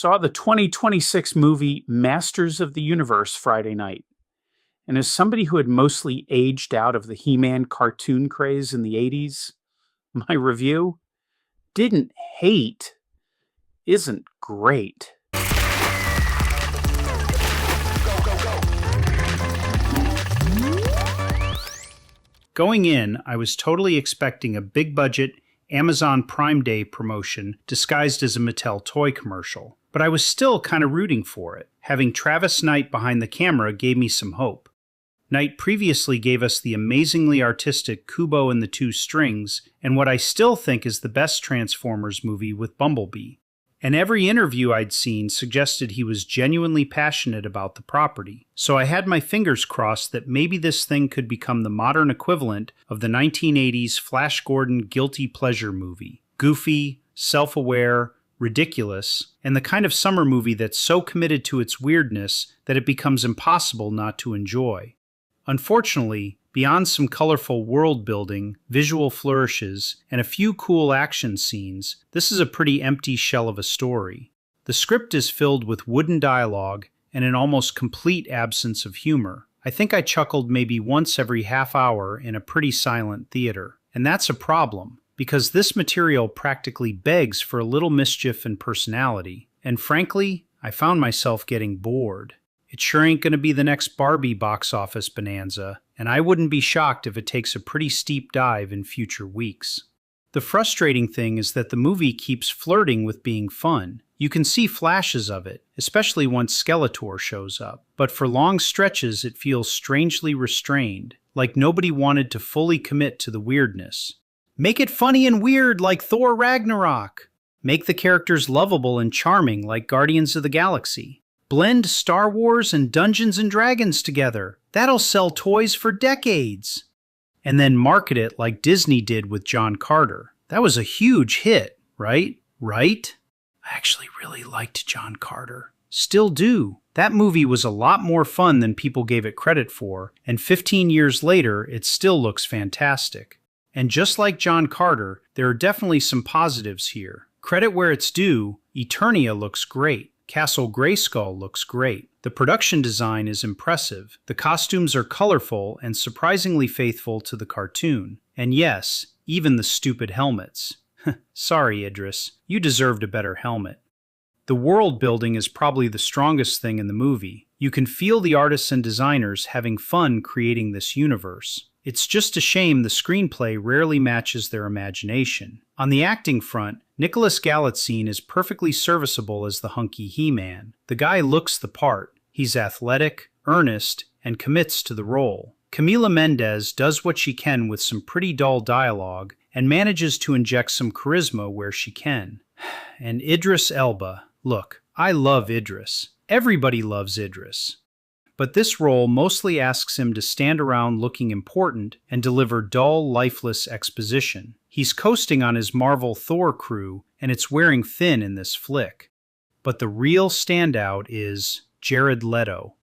Saw the 2026 movie Masters of the Universe Friday night. And as somebody who had mostly aged out of the He-Man cartoon craze in the 80s, my review didn't hate, isn't great. Going in, I was totally expecting a big-budget Amazon Prime Day promotion disguised as a Mattel toy commercial, but I was still kind of rooting for it. Having Travis Knight behind the camera gave me some hope. Knight previously gave us the amazingly artistic Kubo and the Two Strings, and what I still think is the best Transformers movie with Bumblebee. And every interview I'd seen suggested he was genuinely passionate about the property, so I had my fingers crossed that maybe this thing could become the modern equivalent of the 1980s Flash Gordon guilty pleasure movie. Goofy, self-aware, ridiculous, and the kind of summer movie that's so committed to its weirdness that it becomes impossible not to enjoy. Unfortunately, beyond some colorful world-building, visual flourishes, and a few cool action scenes, this is a pretty empty shell of a story. The script is filled with wooden dialogue and an almost complete absence of humor. I think I chuckled maybe once every half hour in a pretty silent theater. And that's a problem, because this material practically begs for a little mischief and personality. And frankly, I found myself getting bored. It sure ain't gonna be the next Barbie box office bonanza, and I wouldn't be shocked if it takes a pretty steep dive in future weeks. The frustrating thing is that the movie keeps flirting with being fun. You can see flashes of it, especially once Skeletor shows up, but for long stretches it feels strangely restrained, like nobody wanted to fully commit to the weirdness. Make it funny and weird like Thor Ragnarok! Make the characters lovable and charming like Guardians of the Galaxy. Blend Star Wars and Dungeons and Dragons together. That'll sell toys for decades. And then market it like Disney did with John Carter. That was a huge hit, right? Right? I actually really liked John Carter. Still do. That movie was a lot more fun than people gave it credit for, and 15 years later, it still looks fantastic. And just like John Carter, there are definitely some positives here. Credit where it's due, Eternia looks great. Castle Grayskull looks great. The production design is impressive. The costumes are colorful and surprisingly faithful to the cartoon. And yes, even the stupid helmets. Sorry, Idris. You deserved a better helmet. The world building is probably the strongest thing in the movie. You can feel the artists and designers having fun creating this universe. It's just a shame the screenplay rarely matches their imagination. On the acting front, Nicholas Galitzine is perfectly serviceable as the hunky He-Man. The guy looks the part. He's athletic, earnest, and commits to the role. Camila Mendes does what she can with some pretty dull dialogue and manages to inject some charisma where she can. And Idris Elba. Look, I love Idris. Everybody loves Idris. But this role mostly asks him to stand around looking important and deliver dull, lifeless exposition. He's coasting on his Marvel Thor crew, and it's wearing thin in this flick. But the real standout is Jared Leto.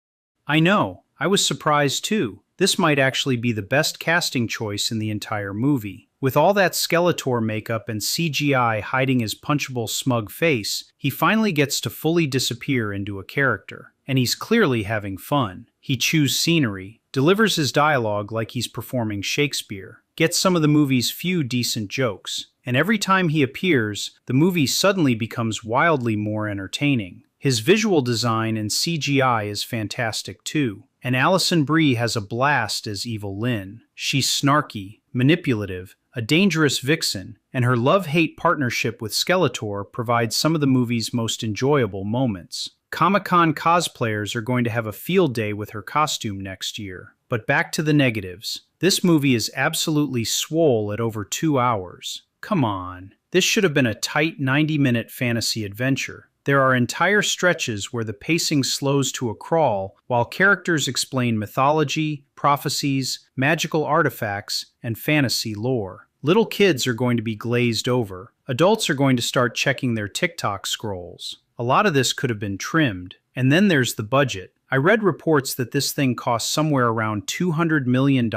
I know, I was surprised too. This might actually be the best casting choice in the entire movie. With all that Skeletor makeup and CGI hiding his punchable smug face, he finally gets to fully disappear into a character. And he's clearly having fun. He chews scenery, delivers his dialogue like he's performing Shakespeare, gets some of the movie's few decent jokes, and every time he appears, the movie suddenly becomes wildly more entertaining. His visual design and CGI is fantastic too, and Alison Brie has a blast as Evil Lynn. She's snarky, manipulative, a dangerous vixen, and her love-hate partnership with Skeletor provides some of the movie's most enjoyable moments. Comic-Con cosplayers are going to have a field day with her costume next year. But back to the negatives. This movie is absolutely swole at over 2 hours. Come on. This should have been a tight 90-minute fantasy adventure. There are entire stretches where the pacing slows to a crawl while characters explain mythology, prophecies, magical artifacts, and fantasy lore. Little kids are going to be glazed over. Adults are going to start checking their TikTok scrolls. A lot of this could have been trimmed. And then there's the budget. I read reports that this thing costs somewhere around $200 million.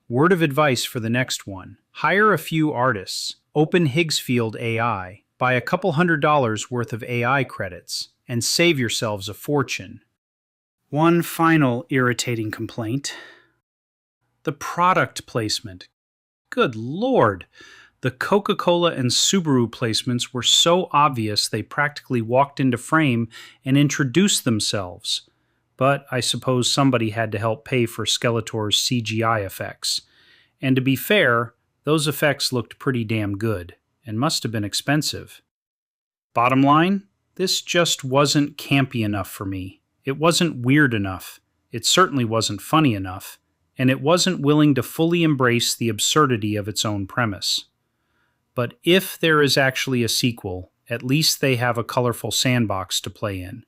Word of advice for the next one. Hire a few artists. Open Higgsfield AI. buy a couple $100 worth of AI credits, and save yourselves a fortune. One final irritating complaint: the product placement. Good Lord! The Coca-Cola and Subaru placements were so obvious they practically walked into frame and introduced themselves. But I suppose somebody had to help pay for Skeletor's CGI effects. And to be fair, those effects looked pretty damn good, and must have been expensive. Bottom line, this just wasn't campy enough for me. It wasn't weird enough. It certainly wasn't funny enough. And it wasn't willing to fully embrace the absurdity of its own premise. But if there is actually a sequel, at least they have a colorful sandbox to play in.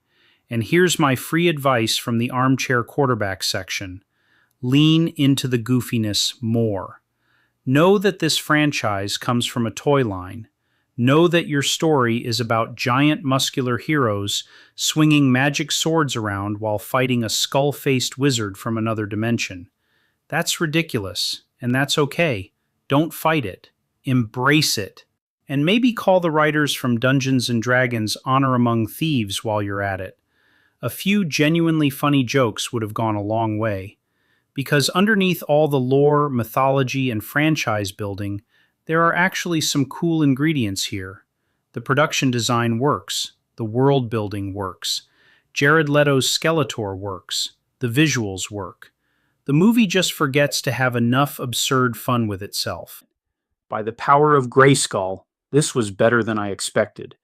And here's my free advice from the armchair quarterback section: lean into the goofiness more. Know that this franchise comes from a toy line. Know that your story is about giant muscular heroes swinging magic swords around while fighting a skull-faced wizard from another dimension. That's ridiculous, and that's okay. Don't fight it. Embrace it. And maybe call the writers from Dungeons & Dragons Honor Among Thieves while you're at it. A few genuinely funny jokes would have gone a long way. Because underneath all the lore, mythology, and franchise building, there are actually some cool ingredients here. The production design works. The world building works. Jared Leto's Skeletor works. The visuals work. The movie just forgets to have enough absurd fun with itself. By the power of Grayskull, this was better than I expected.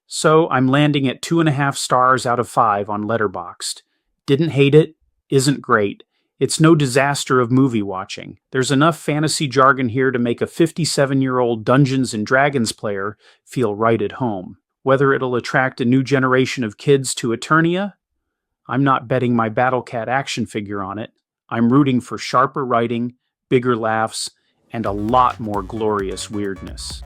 So I'm landing at 2.5 stars out of 5 on Letterboxd. Didn't hate it, isn't great. It's no disaster of movie watching. There's enough fantasy jargon here to make a 57-year-old Dungeons & Dragons player feel right at home. Whether it'll attract a new generation of kids to Eternia? I'm not betting my Battlecat action figure on it. I'm rooting for sharper writing, bigger laughs, and a lot more glorious weirdness.